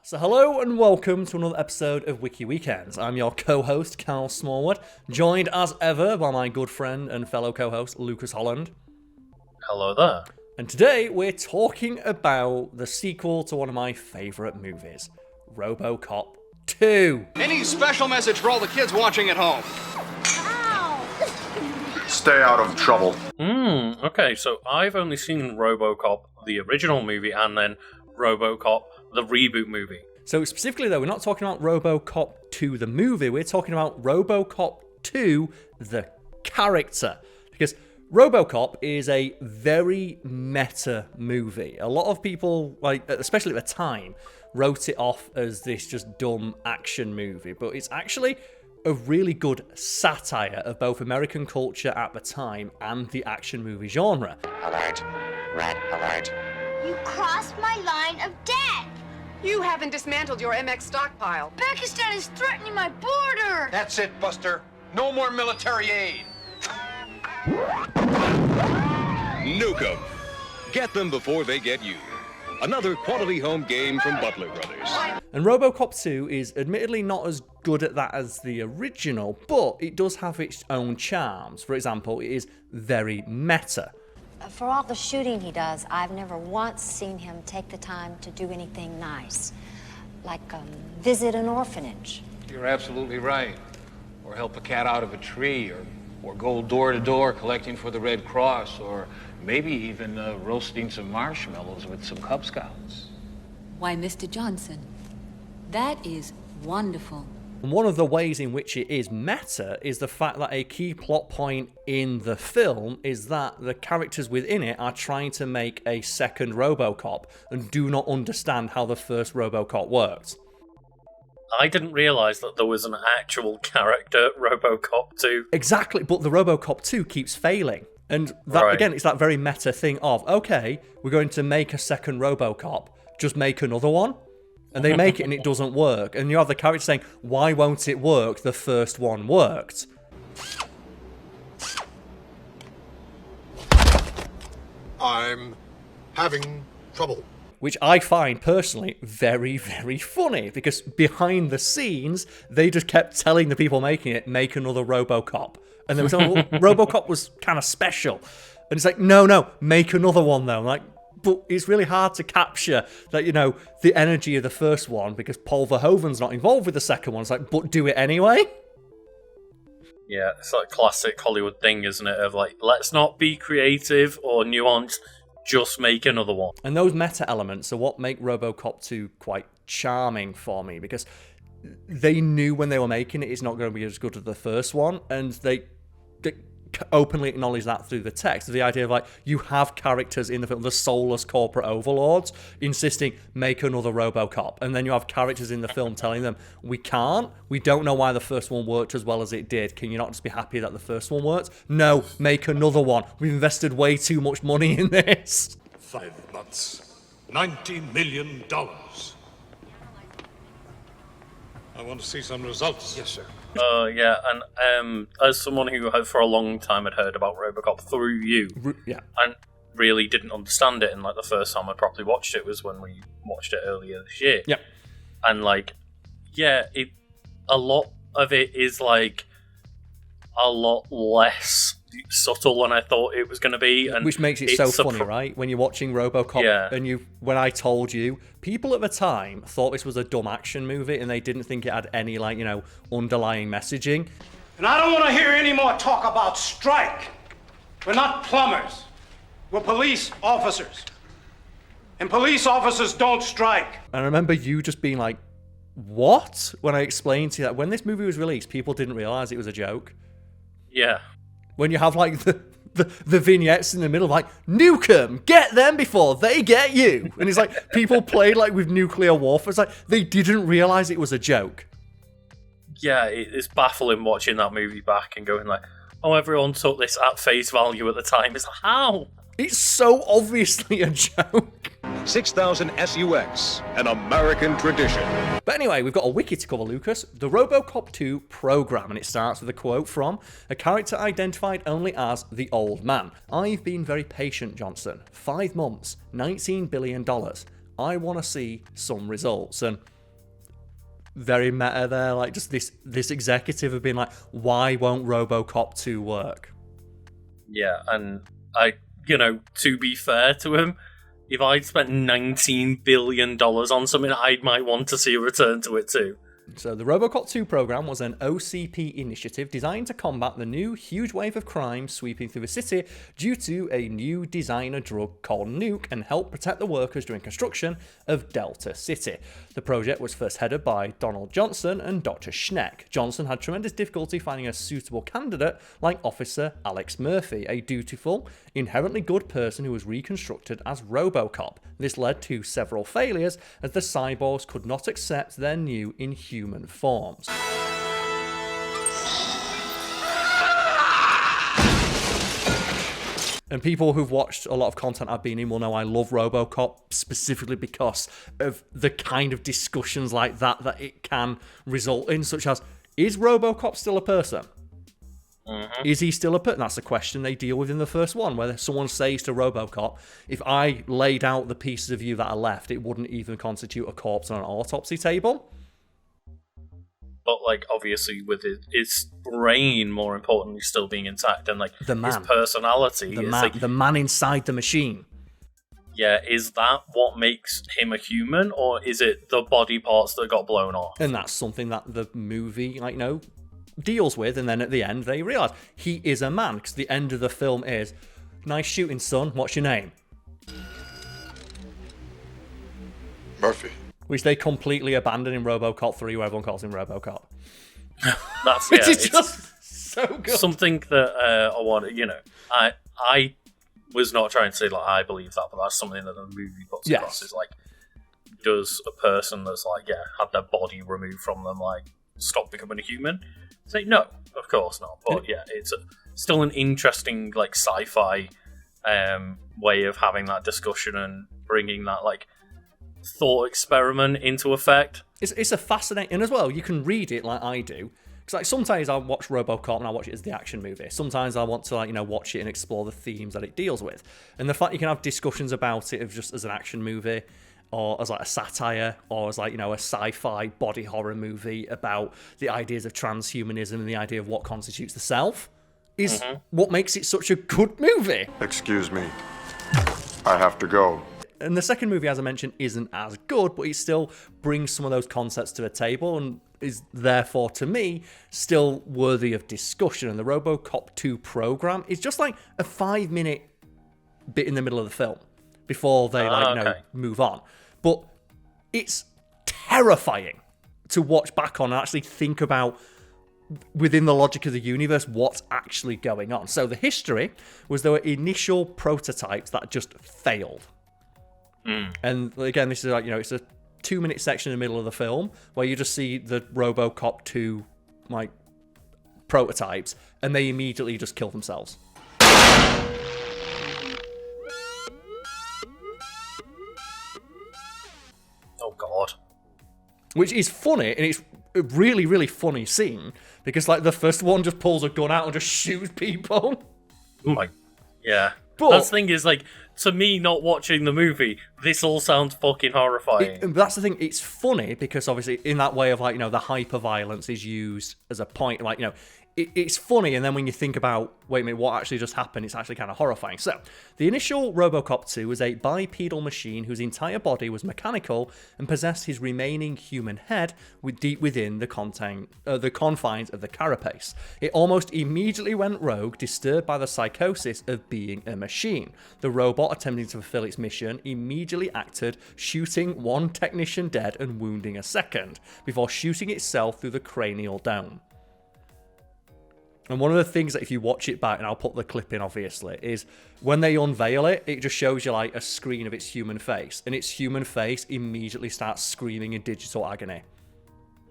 So hello and welcome to another episode of Wiki Weekends. I'm your co-host, Karl Smallwood, joined as ever by my good friend and fellow co-host, Lucas Holland. Hello there. And today we're talking about the sequel to one of my favourite movies, RoboCop 2. Any special message for all the kids watching at home? Stay out of trouble. Okay, so I've only seen RoboCop, the original movie, and then RoboCop, the reboot movie. So specifically though, we're not talking about RoboCop 2 the movie, we're talking about RoboCop 2 the character. Because RoboCop is a very meta movie. A lot of people, especially at the time, wrote it off as this just dumb action movie, but it's actually a really good satire of both American culture at the time and the action movie genre. Alert. Red alert. You crossed my line of death! You haven't dismantled your MX stockpile. Pakistan is threatening my border! That's it, Buster. No more military aid. Nuke 'em. Get them before they get you. Another quality home game from Butler Brothers. And RoboCop 2 is admittedly not as good at that as the original, but it does have its own charms. For example, it is very meta. For all the shooting he does, I've never once seen him take the time to do anything nice. Like visit an orphanage. You're absolutely right. Or help a cat out of a tree, or go door to door collecting for the Red Cross, or maybe even roasting some marshmallows with some Cub Scouts. Why, Mr. Johnson, that is wonderful. And one of the ways in which it is meta is the fact that a key plot point in the film is that the characters within it are trying to make a second RoboCop and do not understand how the first RoboCop worked. I didn't realise that there was an actual character, RoboCop 2. Exactly, but the RoboCop 2 keeps failing. And that again, it's that very meta thing of, okay, we're going to make a second RoboCop, just make another one. And they make it and it doesn't work. And you have the character saying, why won't it work? The first one worked. I'm having trouble. Which I find, personally, very, very funny. Because behind the scenes, they just kept telling the people making it, make another RoboCop. And they were saying, well, RoboCop was kind of special. And it's like, no, make another one, though. Like, but it's really hard to capture that, the energy of the first one because Paul Verhoeven's not involved with the second one. It's like, but do it anyway. Yeah, it's like classic Hollywood thing, isn't it? Of like, let's not be creative or nuanced, just make another one. And those meta elements are what make RoboCop 2 quite charming for me because they knew when they were making it, it's not going to be as good as the first one. And they openly acknowledge that through the text. The idea of like, you have characters in the film, the soulless corporate overlords, insisting, make another RoboCop. And then you have characters in the film telling them, we don't know why the first one worked as well as it did. Can you not just be happy that the first one worked? No, make another one. We've invested way too much money in this. 5 months. $90 million. I want to see some results. Yes, sir. Yeah, and as someone who had for a long time had heard about RoboCop through you, and really didn't understand it, and like the first time I properly watched it was when we watched it earlier this year. Yeah, and a lot of it is like a lot less subtle than I thought it was going to be, and which makes it so funny, right? When you're watching RoboCop, and when I told you, people at the time thought this was a dumb action movie, and they didn't think it had any underlying messaging. And I don't want to hear any more talk about strike. We're not plumbers. We're police officers. And police officers don't strike. And I remember you just being like, what? When I explained to you that when this movie was released, people didn't realize it was a joke. Yeah. When you have like the vignettes in the middle, like, nuke them, get them before they get you. And it's like, people played like with nuclear warfare. It's like, they didn't realize it was a joke. Yeah, it's baffling watching that movie back and going like, oh, everyone took this at face value at the time. It's like, how? It's so obviously a joke. 6000 SUX, an American tradition. But anyway, we've got a wiki to cover, Lucas. The RoboCop 2 program, and it starts with a quote from a character identified only as the Old Man. I've been very patient, Johnson. 5 months, $19 billion. I want to see some results. And very meta there, like just this executive have been like, why won't RoboCop 2 work? Yeah, and to be fair to him, if I'd spent $19 billion on something, I might want to see a return to it too. So the RoboCop 2 program was an OCP initiative designed to combat the new huge wave of crime sweeping through the city due to a new designer drug called Nuke, and help protect the workers during construction of Delta City. The project was first headed by Donald Johnson and Dr. Schneck. Johnson had tremendous difficulty finding a suitable candidate like Officer Alex Murphy, a dutiful, inherently good person who was reconstructed as RoboCop. This led to several failures as the cyborgs could not accept their new inhuman forms. And people who've watched a lot of content I've been in will know I love RoboCop specifically because of the kind of discussions like that it can result in, such as, is RoboCop still a person? Mm-hmm. Is he still a person? That's the question they deal with in the first one, where someone says to RoboCop, if I laid out the pieces of you that are left, it wouldn't even constitute a corpse on an autopsy table. But, obviously, with his brain, more importantly, still being intact, and, the man. His personality. The man inside the machine. Yeah, is that what makes him a human, or is it the body parts that got blown off? And that's something that the movie, deals with, and then at the end, they realise he is a man, because the end of the film is, nice shooting, son, what's your name? Murphy. Which they completely abandon in RoboCop 3, where everyone calls him RoboCop. Which is just so good. Something that I want I was not trying to say I believe that, but that's something that the movie puts across. Is does a person that's had their body removed from them stop becoming a human? Say no, of course not. But it's still an interesting sci-fi way of having that discussion and bringing that thought experiment into effect. It's a fascinating, and as well, you can read it like I do. Because sometimes I watch RoboCop and I watch it as the action movie. Sometimes I want to watch it and explore the themes that it deals with. And the fact you can have discussions about it of just as an action movie, or as a satire, or as a sci-fi body horror movie about the ideas of transhumanism and the idea of what constitutes the self, is what makes it such a good movie. Excuse me. I have to go. And the second movie, as I mentioned, isn't as good, but it still brings some of those concepts to the table and is therefore, to me, still worthy of discussion. And the RoboCop 2 program is just a 5-minute bit in the middle of the film before they move on. But it's terrifying to watch back on and actually think about, within the logic of the universe, what's actually going on. So the history was there were initial prototypes that just failed. And again, this is it's a 2-minute section in the middle of the film where you just see the RoboCop 2 prototypes, and they immediately just kill themselves. Oh god. Which is funny, and it's a really, really funny scene because the first one just pulls a gun out and just shoots people. Oh my, yeah. But that's the thing is to me, not watching the movie, this all sounds fucking horrifying. That's the thing. It's funny because obviously in that way of the hyper-violence is used as a point. It's funny, and then when you think about, wait a minute, what actually just happened, it's actually kind of horrifying. So, the initial RoboCop 2 was a bipedal machine whose entire body was mechanical and possessed his remaining human head deep within the confines of the carapace. It almost immediately went rogue, disturbed by the psychosis of being a machine. The robot, attempting to fulfill its mission, immediately acted, shooting one technician dead and wounding a second, before shooting itself through the cranial dome. And one of the things that if you watch it back, and I'll put the clip in obviously, is when they unveil it, it just shows you a screen of its human face. And its human face immediately starts screaming in digital agony.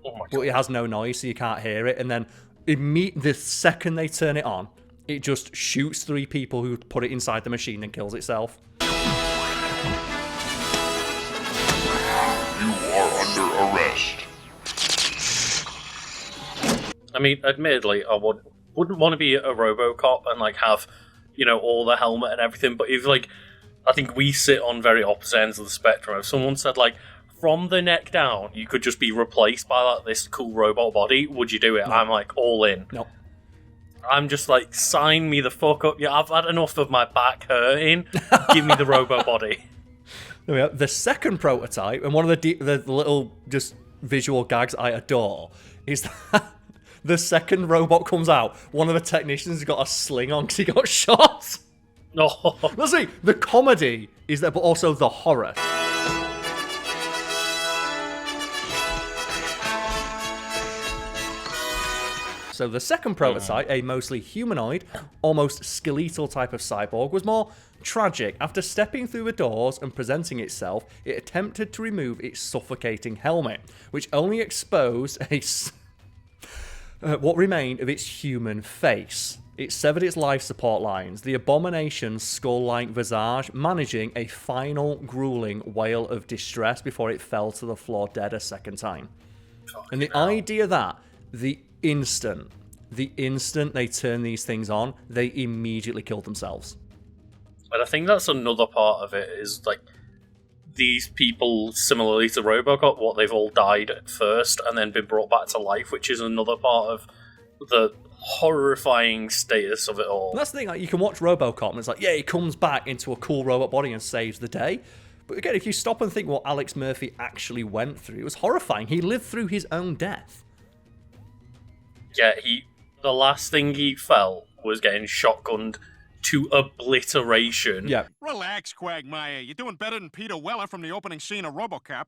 Oh my God. But it has no noise, so you can't hear it. And then the second they turn it on, it just shoots 3 people who put it inside the machine and kills itself. You are under arrest. I mean, admittedly, I wouldn't want to be a RoboCop and have, all the helmet and everything. But if I think we sit on very opposite ends of the spectrum. If someone said, like, from the neck down, you could just be replaced by like this cool robot body, would you do it? No. I'm like, all in. No. I'm just like, sign me the fuck up. Yeah, I've had enough of my back hurting. Give me the robo body. There we go. The second prototype, and one of the little just visual gags I adore, is that the second robot comes out, one of the technicians has got a sling on because he got shot. No. Let's see, the comedy is there, but also the horror. So the second prototype, a mostly humanoid, almost skeletal type of cyborg, was more tragic. After stepping through the doors and presenting itself, it attempted to remove its suffocating helmet, which only exposed what remained of its human face. It severed its life support lines, the abomination's skull-like visage managing a final grueling wail of distress before it fell to the floor dead a second time. And the idea that the instant they turn these things on, they immediately kill themselves. And I think that's another part of it, is like these people, similarly to RoboCop, what they've all died at first and then been brought back to life, which is another part of the horrifying status of it all. And that's the thing, like, you can watch RoboCop and it's like, yeah, he comes back into a cool robot body and saves the day. But again, if you stop and think what Alex Murphy actually went through, it was horrifying. He lived through his own death. Yeah, the last thing he felt was getting shotgunned to obliteration. Yeah. Relax, Quagmire. You're doing better than Peter Weller from the opening scene of RoboCop.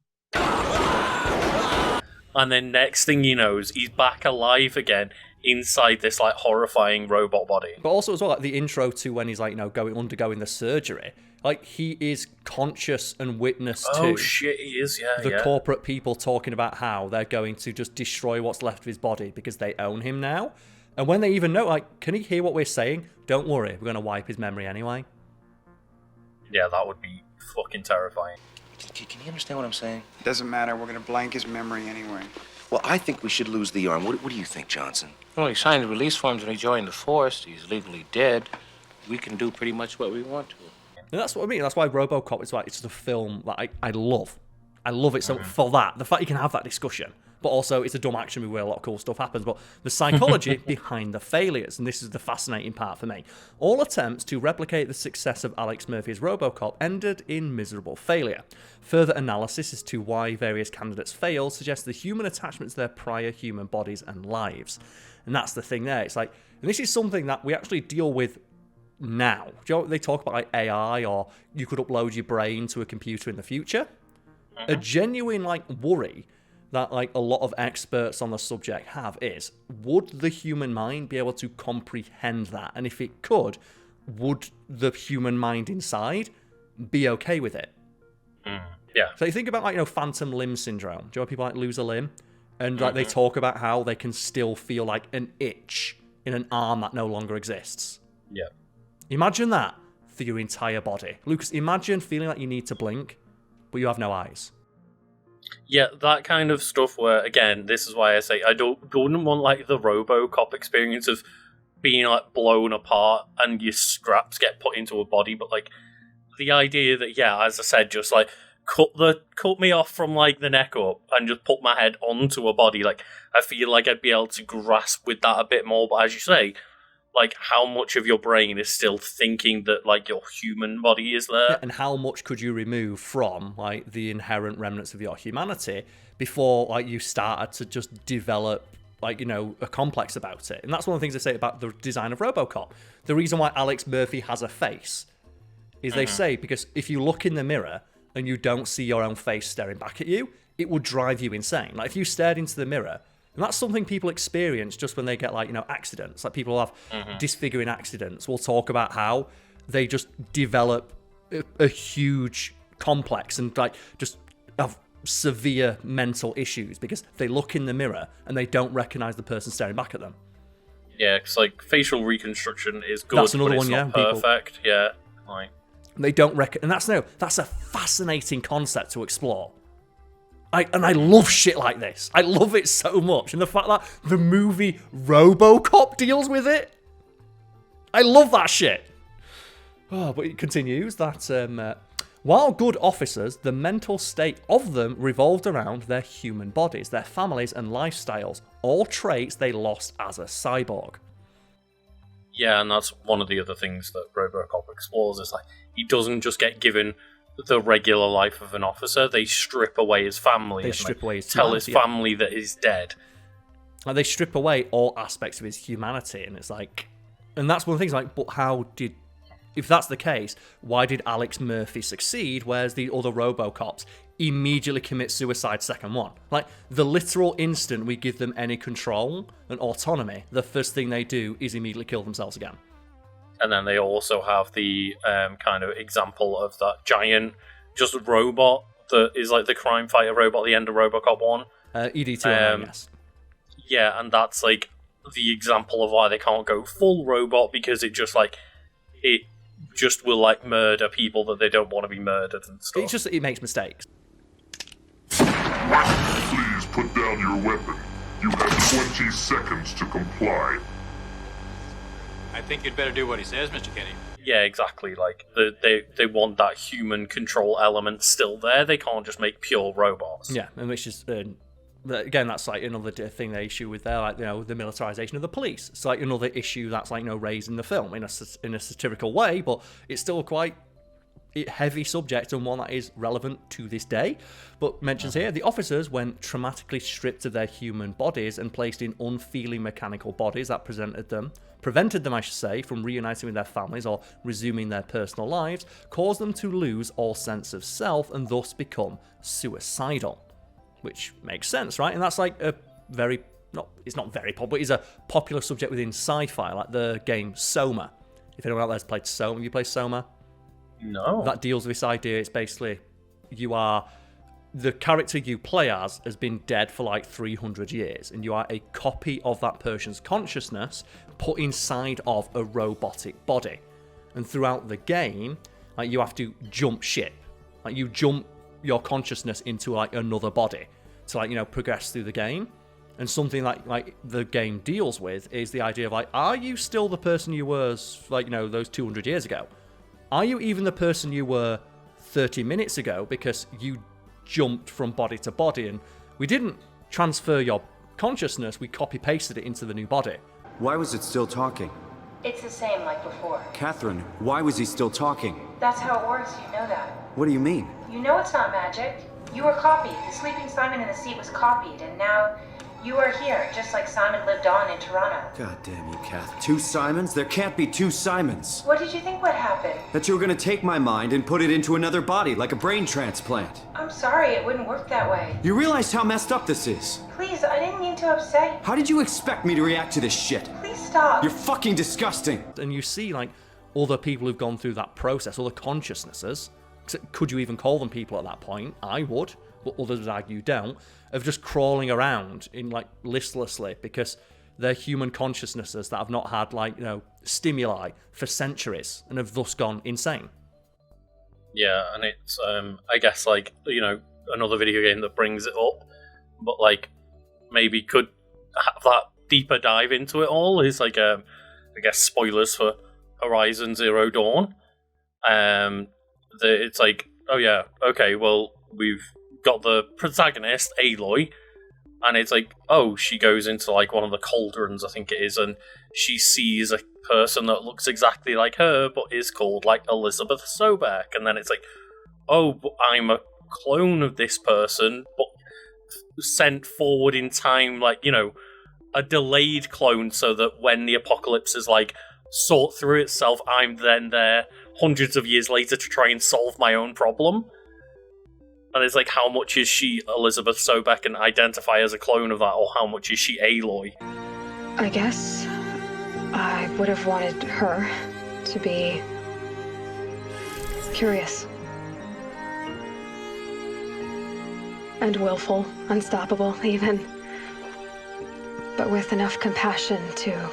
And then next thing he knows, he's back alive again inside this like horrifying robot body. But also as well, like the intro to when he's like, undergoing the surgery. Like, he is conscious and witness to... Oh, shit, he is, yeah, the corporate people talking about how they're going to just destroy what's left of his body because they own him now. And when they even know, like, can he hear what we're saying? Don't worry, we're going to wipe his memory anyway. Yeah, that would be fucking terrifying. Can you understand what I'm saying? It doesn't matter, we're going to blank his memory anyway. Well, I think we should lose the arm. What do you think, Johnson? Well, he signed the release forms when he joined the force. He's legally dead. We can do pretty much what we want to. And that's what I mean. That's why RoboCop is like, it's the film that I love. I love it so for that. The fact you can have that discussion. But also, it's a dumb action movie where a lot of cool stuff happens. But the psychology behind the failures, and this is the fascinating part for me. All attempts to replicate the success of Alex Murphy's RoboCop ended in miserable failure. Further analysis as to why various candidates failed suggests the human attachment to their prior human bodies and lives. And that's the thing there. It's like, and this is something that we actually deal with now. Do you know, they talk about like AI, or you could upload your brain to a computer in the future. A genuine like worry that like a lot of experts on the subject have is, would the human mind be able to comprehend that? And if it could, would the human mind inside be okay with it? Yeah. So you think about like, phantom limb syndrome. Do you know people like lose a limb? And like they talk about how they can still feel like an itch in an arm that no longer exists. Yeah. Imagine that for your entire body. Lucas, imagine feeling like you need to blink, but you have no eyes. Yeah, that kind of stuff where, again, this is why I say I wouldn't want like the RoboCop experience of being like blown apart and your scraps get put into a body, but like the idea that, yeah, as I said, just like cut me off from like the neck up and just put my head onto a body, like I feel like I'd be able to grasp with that a bit more. But as you say, like, how much of your brain is still thinking that, like, your human body is there? Yeah, and how much could you remove from, like, the inherent remnants of your humanity before, like, you started to just develop, like, a complex about it? And that's one of the things they say about the design of RoboCop. The reason why Alex Murphy has a face is they say, because if you look in the mirror and you don't see your own face staring back at you, it would drive you insane. Like, if you stared into the mirror... And that's something people experience just when they get, like, accidents. Like, people have disfiguring accidents. We'll talk about how they just develop a huge complex and, like, just have severe mental issues because they look in the mirror and they don't recognize the person staring back at them. Yeah, because, like, facial reconstruction is good, that's another but it's one, not perfect. Yeah, like... They don't and that's a fascinating concept to explore. I love shit like this. I love it so much. And the fact that the movie RoboCop deals with it, I love that shit. Oh, but it continues that while good officers, the mental state of them revolved around their human bodies, their families and lifestyles, all traits they lost as a cyborg. Yeah, and that's one of the other things that RoboCop explores, is like, he doesn't just get given the regular life of an officer, they strip away his family. They strip away his tell his humanity, family that he's dead. Like, they strip away all aspects of his humanity, and it's like... And that's one of the things, like, but how did... If that's the case, why did Alex Murphy succeed, whereas the other RoboCops immediately commit suicide second one? Like, the literal instant we give them any control and autonomy, the first thing they do is immediately kill themselves again. And then they also have the kind of example of that giant just robot that is like the crime fighter robot at the end of RoboCop 1. ED209, yes. Yeah, and that's like the example of why they can't go full robot, because it just will like murder people that they don't want to be murdered and stuff. It makes mistakes. Please put down your weapon. You have 20 seconds to comply. I think you'd better do what he says, Mr. Kenny. Yeah, exactly. Like, they want that human control element still there. They can't just make pure robots. Yeah, and which is... again, that's like another thing they issue with there, like, the militarization of the police. It's like another issue that's like raised in the film in a satirical way, but it's still quite heavy subject and one that is relevant to this day. But mentions here, the officers, when traumatically stripped of their human bodies and placed in unfeeling mechanical bodies that prevented them, I should say, from reuniting with their families or resuming their personal lives, caused them to lose all sense of self and thus become suicidal. Which makes sense, right? And that's like a very, it's not very popular, but it's a popular subject within sci-fi, like the game Soma. If anyone out there's played Soma, have you played Soma? No. That deals with this idea, it's basically, the character you play as has been dead for like 300 years, and you are a copy of that person's consciousness put inside of a robotic body. And throughout the game, like, you have to jump ship. Like, you jump your consciousness into like another body to like progress through the game. And something like the game deals with is the idea of like, are you still the person you were like those 200 years ago? Are you even the person you were 30 minutes ago, because you jumped from body to body and we didn't transfer your consciousness, we copy pasted it into the new body? Why was it still talking? It's the same like before. Catherine, why was he still talking? That's how it works, you know that. What do you mean? You know it's not magic. You were copied. The sleeping Simon in the seat was copied, and now you are here, just like Simon lived on in Toronto. God damn you, Kath. 2 Simons? There can't be 2 Simons. What did you think would happen? That you were gonna take my mind and put it into another body, like a brain transplant. I'm sorry, it wouldn't work that way. You realize how messed up this is? Please, I didn't mean to upset you. How did you expect me to react to this shit? Please stop. You're fucking disgusting. And you see like other people who've gone through that process, other consciousnesses. Could you even call them people at that point? I would, but others would argue don't, of just crawling around in like listlessly because they're human consciousnesses that have not had like stimuli for centuries and have thus gone insane. Yeah, and it's I guess like another video game that brings it up, but like maybe could have that deeper dive into it all is like I guess spoilers for Horizon Zero Dawn. It's like, oh yeah, okay, well, we've got the protagonist, Aloy, and it's like, oh, she goes into like one of the cauldrons, I think it is, and she sees a person that looks exactly like her, but is called like Elizabeth Sobeck, and then it's like, oh, but I'm a clone of this person, but sent forward in time, like, a delayed clone, so that when the apocalypse is like sort through itself, I'm then there hundreds of years later to try and solve my own problem. And it's like, how much is she Elizabeth Sobeck and identify as a clone of that, or how much is she Aloy? I guess I would have wanted her to be curious and willful, unstoppable even, but with enough compassion to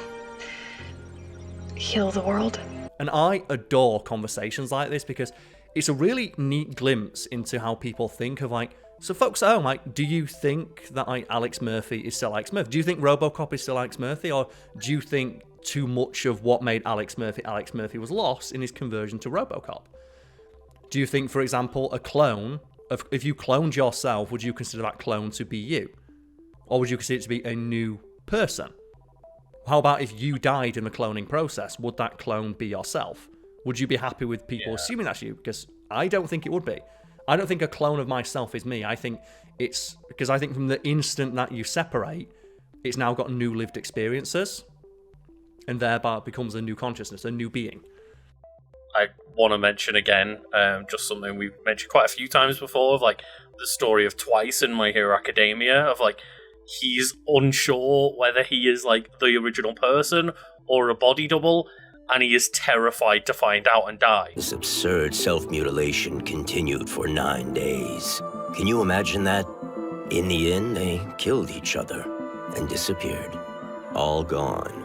heal the world. And I adore conversations like this because it's a really neat glimpse into how people think of like, so folks at home, like, do you think that like Alex Murphy is still Alex Murphy? Do you think RoboCop is still Alex Murphy? Or do you think too much of what made Alex Murphy was lost in his conversion to RoboCop. Do you think, for example, a clone, if you cloned yourself, would you consider that clone to be you? Or would you consider it to be a new person? How about if you died in the cloning process? Would that clone be yourself? Would you be happy with people assuming that's you? Because I don't think it would be. I don't think a clone of myself is me. I think it's... Because I think from the instant that you separate, it's now got new lived experiences. And thereby it becomes a new consciousness, a new being. I want to mention again, just something we've mentioned quite a few times before, of like the story of Twice in My Hero Academia, of like he's unsure whether he is like the original person or a body double, and he is terrified to find out and die. This absurd self-mutilation continued for 9 days. Can you imagine that? In the end, they killed each other and disappeared. All gone.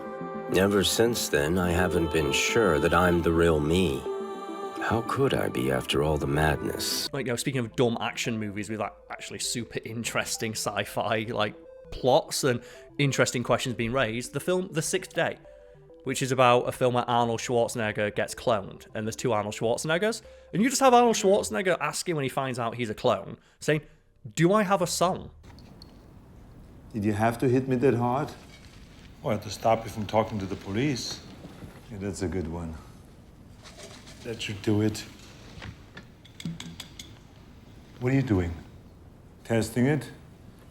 Ever since then, I haven't been sure that I'm the real me. How could I be after all the madness? Like, speaking of dumb action movies with like actually super interesting sci-fi like plots and interesting questions being raised, the film The Sixth Day, which is about a film where Arnold Schwarzenegger gets cloned, and there's 2 Arnold Schwarzeneggers, and you just have Arnold Schwarzenegger asking when he finds out he's a clone, saying, "Do I have a soul?" Did you have to hit me that hard? Well, to stop you from talking to the police. Yeah, that's a good one. That should do it. What are you doing? Testing it?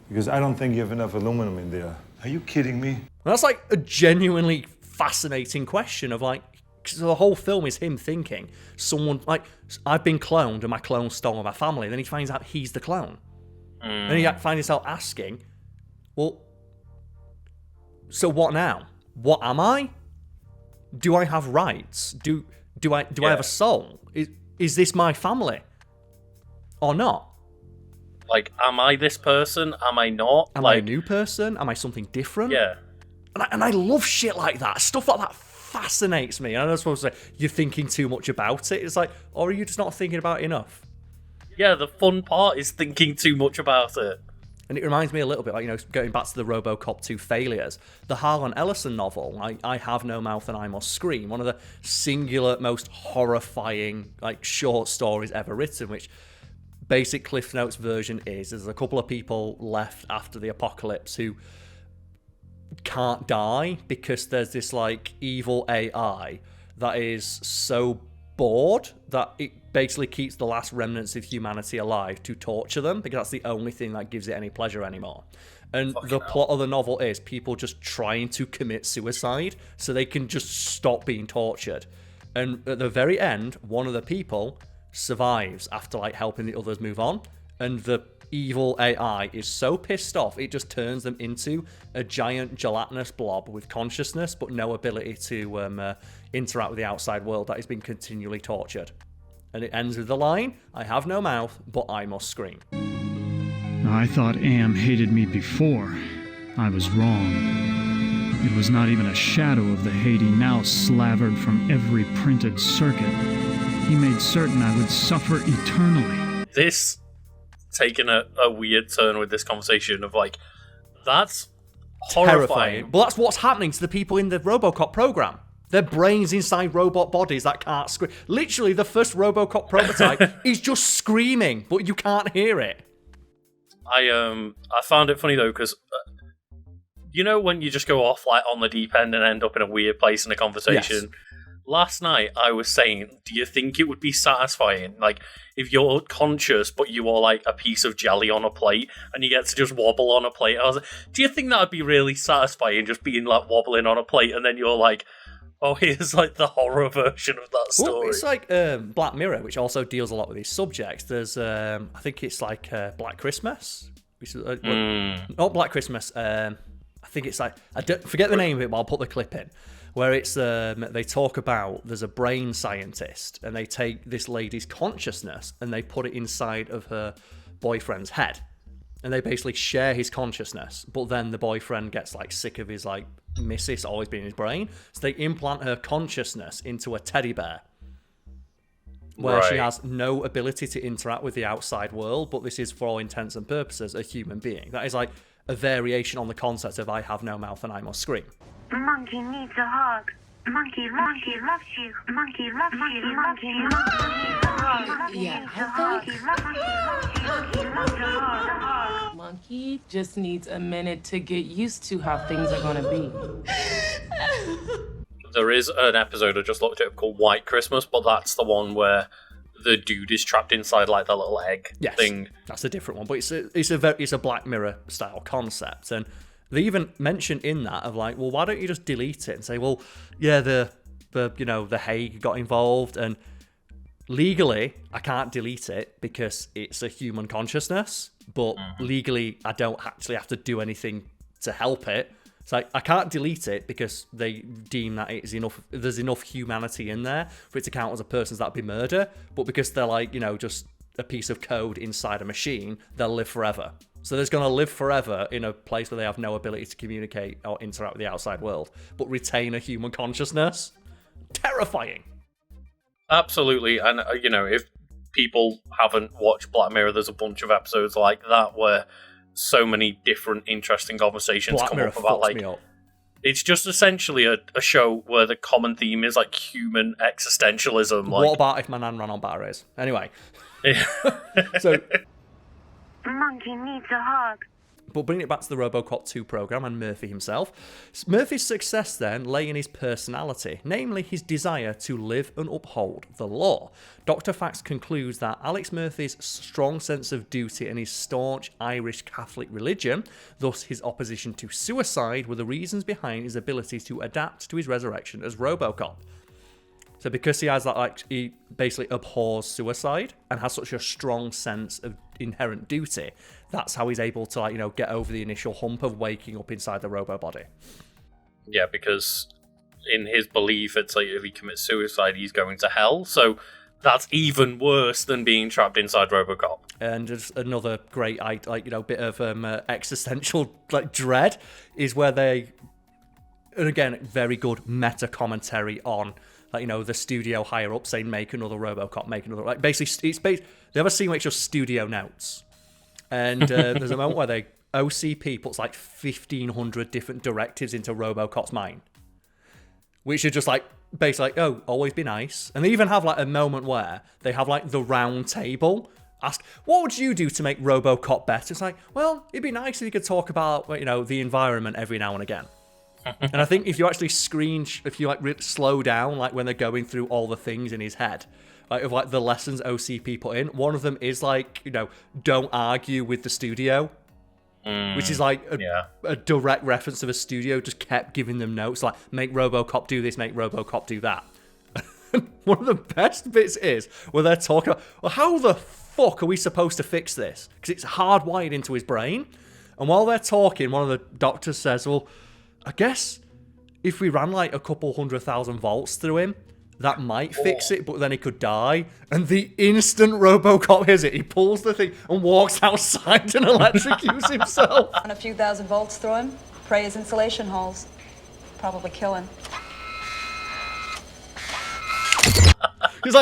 Because I don't think you have enough aluminum in there. Are you kidding me? And that's like a genuinely fascinating question of like, cause the whole film is him thinking someone like, I've been cloned and my clone stole my family. And then he finds out he's the clone. And he finds himself asking, well, so what now? What am I? Do I have rights? Do I have a soul? Is this my family? Or not? Like, am I this person? Am I not? Am I a new person? Am I something different? Yeah. And I love shit like that. Stuff like that fascinates me. And I'm not supposed to say, you're thinking too much about it. It's like, or are you just not thinking about it enough? Yeah, the fun part is thinking too much about it. And it reminds me a little bit, like, going back to the RoboCop 2 failures, the Harlan Ellison novel, I Have No Mouth and I Must Scream, one of the singular, most horrifying, like, short stories ever written, which basic Cliff Notes version is, there's a couple of people left after the apocalypse who can't die because there's this, like, evil AI that is so bored that it basically keeps the last remnants of humanity alive to torture them, because that's the only thing that gives it any pleasure anymore. And the plot of the novel is people just trying to commit suicide so they can just stop being tortured. And at the very end, one of the people survives after like helping the others move on, and the evil AI is so pissed off it just turns them into a giant gelatinous blob with consciousness but no ability to interact with the outside world that has been continually tortured. And it ends with the line, "I have no mouth, but I must scream." I thought Am hated me before. I was wrong. It was not even a shadow of the hate he now slavered from every printed circuit. He made certain I would suffer eternally. This taking a weird turn with this conversation of like, that's horrifying. But that's what's happening to the people in the RoboCop program. Their brains inside robot bodies that can't scream. Literally, the first RoboCop prototype is just screaming, but you can't hear it. I found it funny though, because you know when you just go off like on the deep end and end up in a weird place in a conversation. Yes. Last night I was saying, do you think it would be satisfying, like if you're conscious but you are like a piece of jelly on a plate and you get to just wobble on a plate? I was like, do you think that would be really satisfying, just being like wobbling on a plate and then you're like, oh, here's like the horror version of that story. Well, it's like Black Mirror, which also deals a lot with these subjects. There's, I think it's like Black Christmas. Not Black Christmas. I think it's like, forget the name of it, but I'll put the clip in. Where it's, they talk about, there's a brain scientist, and they take this lady's consciousness and they put it inside of her boyfriend's head. And they basically share his consciousness, but then the boyfriend gets like sick of his like missus always being in his brain, so they implant her consciousness into a teddy bear where she has no ability to interact with the outside world, but this is for all intents and purposes a human being. That is like a variation on the concept of I have no mouth and I must scream. Monkey needs a hug. Monkey loves you. Monkey loves you. Monkey needs a hug. Monkey just needs a minute to get used to how things are gonna be. There is an episode I just looked at called White Christmas, but that's the one where the dude is trapped inside like the little egg thing. That's a different one, but it's a Black Mirror style concept, and they even mention in that of like, well, why don't you just delete it and say, well, yeah, the Hague got involved, and legally I can't delete it because it's a human consciousness, but legally I don't actually have to do anything to help it. It's like, I can't delete it because they deem that there's enough humanity in there for it to count as a person's, that'd be murder, but because they're like, just a piece of code inside a machine, they'll live forever. So they're going to live forever in a place where they have no ability to communicate or interact with the outside world, but retain a human consciousness. Terrifying. Absolutely, and if people haven't watched Black Mirror, there's a bunch of episodes like that where so many different interesting conversations Black come Mirror up about fucks me up. It's just essentially a show where the common theme is like human existentialism. What about if my nan ran on batteries? Anyway. So, Monkey needs a hug. but bringing it back to the RoboCop 2 program and Murphy himself, Murphy's success then lay in his personality, namely his desire to live and uphold the law. Dr. Fax concludes that Alex Murphy's strong sense of duty and his staunch Irish Catholic religion, thus his opposition to suicide, were the reasons behind his ability to adapt to his resurrection as RoboCop. So because he has that, he basically abhors suicide and has such a strong sense of inherent duty, that's how he's able to, get over the initial hump of waking up inside the robo body. Yeah, because in his belief, it's like if he commits suicide, he's going to hell. So that's even worse than being trapped inside RoboCop. And just another great, bit of existential dread is where they, and again, very good meta commentary on. The studio higher up saying, make another RoboCop, make another... Basically, they have a scene where it's just studio notes. And there's a moment where OCP puts 1,500 different directives into RoboCop's mind. Which are just basically oh, always be nice. And they even have a moment where they have the round table. Ask, what would you do to make RoboCop better? It's well, it'd be nice if you could talk about, the environment every now and again. And I think if you actually slow down, when they're going through all the things in his head, of the lessons OCP put in, one of them is don't argue with the studio, which is a direct reference of a studio just kept giving them notes, make RoboCop do this, make RoboCop do that. One of the best bits is where they're talking about, well, how the fuck are we supposed to fix this? Because it's hardwired into his brain. And while they're talking, one of the doctors says, well, I guess if we ran a couple 100,000 volts through him, that might fix it, but then he could die. And the instant RoboCop hears it, he pulls the thing and walks outside and electrocutes himself. Run a few thousand volts through him, pray his insulation holes. Probably kill him. He's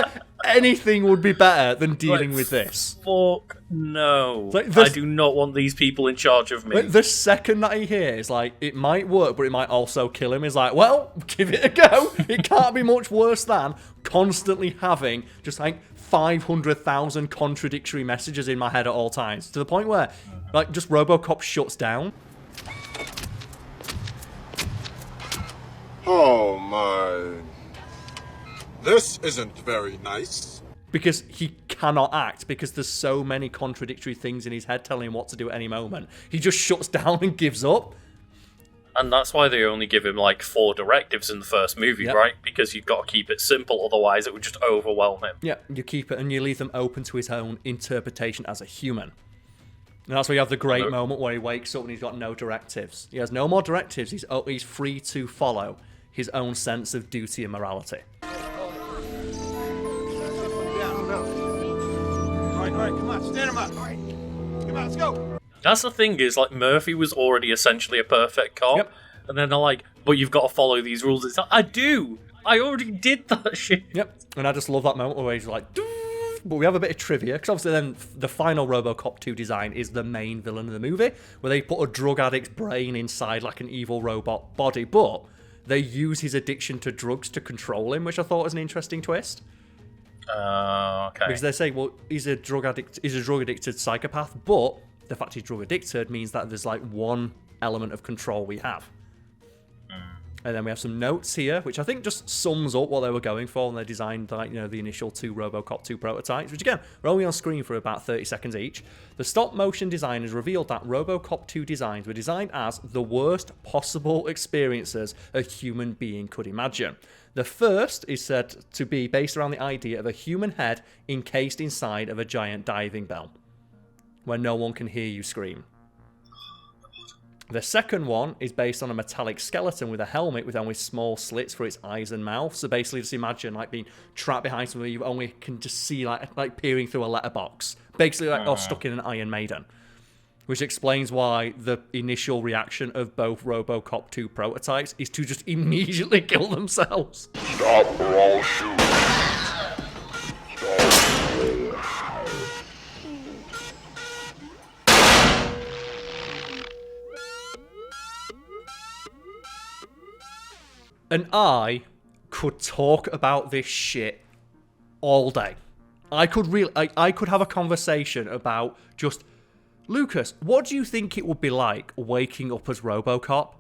anything would be better than dealing with this. Fuck no. I do not want these people in charge of me. The second that he hears, it might work, but it might also kill him, he's well, give it a go. It can't be much worse than constantly having just 500,000 contradictory messages in my head at all times. To the point where, just RoboCop shuts down. Oh my... This isn't very nice. Because he cannot act, because there's so many contradictory things in his head telling him what to do at any moment. He just shuts down and gives up. And that's why they only give him 4 directives in the first movie, right? Because you've got to keep it simple, otherwise it would just overwhelm him. Yeah, you keep it and you leave them open to his own interpretation as a human. And that's where you have the great moment where he wakes up and he's got no directives. He has no more directives, he's free to follow his own sense of duty and morality. All right, come on, stand him up. All right, come on, let's go. That's the thing is, Murphy was already essentially a perfect cop, and then they're but you've got to follow these rules. It's I do. I already did that shit. Yep, and I just love that moment where he's Doo! But we have a bit of trivia, because obviously then the final RoboCop 2 design is the main villain of the movie, where they put a drug addict's brain inside an evil robot body, but they use his addiction to drugs to control him, which I thought was an interesting twist. Okay. Because they say, well, he's a drug addicted psychopath, but the fact he's drug addicted means that there's like one element of control we have. And then we have some notes here, which I think just sums up what they were going for when they designed, like, you know, the initial 2 RoboCop 2 prototypes, which again, were only on screen for about 30 seconds each. The stop-motion designers revealed that RoboCop 2 designs were designed as the worst possible experiences a human being could imagine. The first is said to be based around the idea of a human head encased inside of a giant diving bell, where no one can hear you scream. The second one is based on a metallic skeleton with a helmet with only small slits for its eyes and mouth. So basically, just imagine like being trapped behind something you only can just see like peering through a letterbox. Basically, like stuck in an Iron Maiden. Which explains why the initial reaction of both RoboCop 2 prototypes is to just immediately kill themselves. Stop or I'll shoot. And I could talk about this shit all day. I could have a conversation about just, Lucas, what do you think it would be like waking up as RoboCop?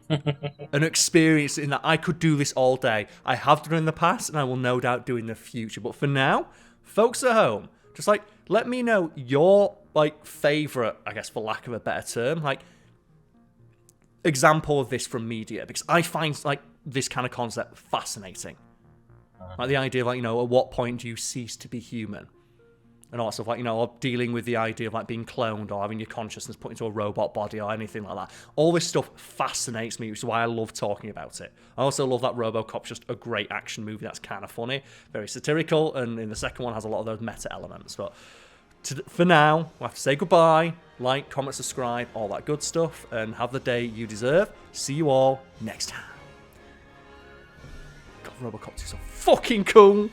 An experience in that I could do this all day. I have done in the past, and I will no doubt do in the future. But for now, folks at home, just like, let me know your like favorite, I guess for lack of a better term, like example of this from media, because I find like this kind of concept fascinating. Like the idea of like, you know, at what point do you cease to be human? And all that stuff, like, you know, or dealing with the idea of like being cloned or having your consciousness put into a robot body or anything like that. All this stuff fascinates me, which is why I love talking about it. I also love that RoboCop's just a great action movie that's kind of funny, very satirical, and in the second one has a lot of those meta elements. But for now, we'll have to say goodbye. Like, comment, subscribe, all that good stuff, and have the day you deserve. See you all next time. God, RoboCop 2 is so fucking cool.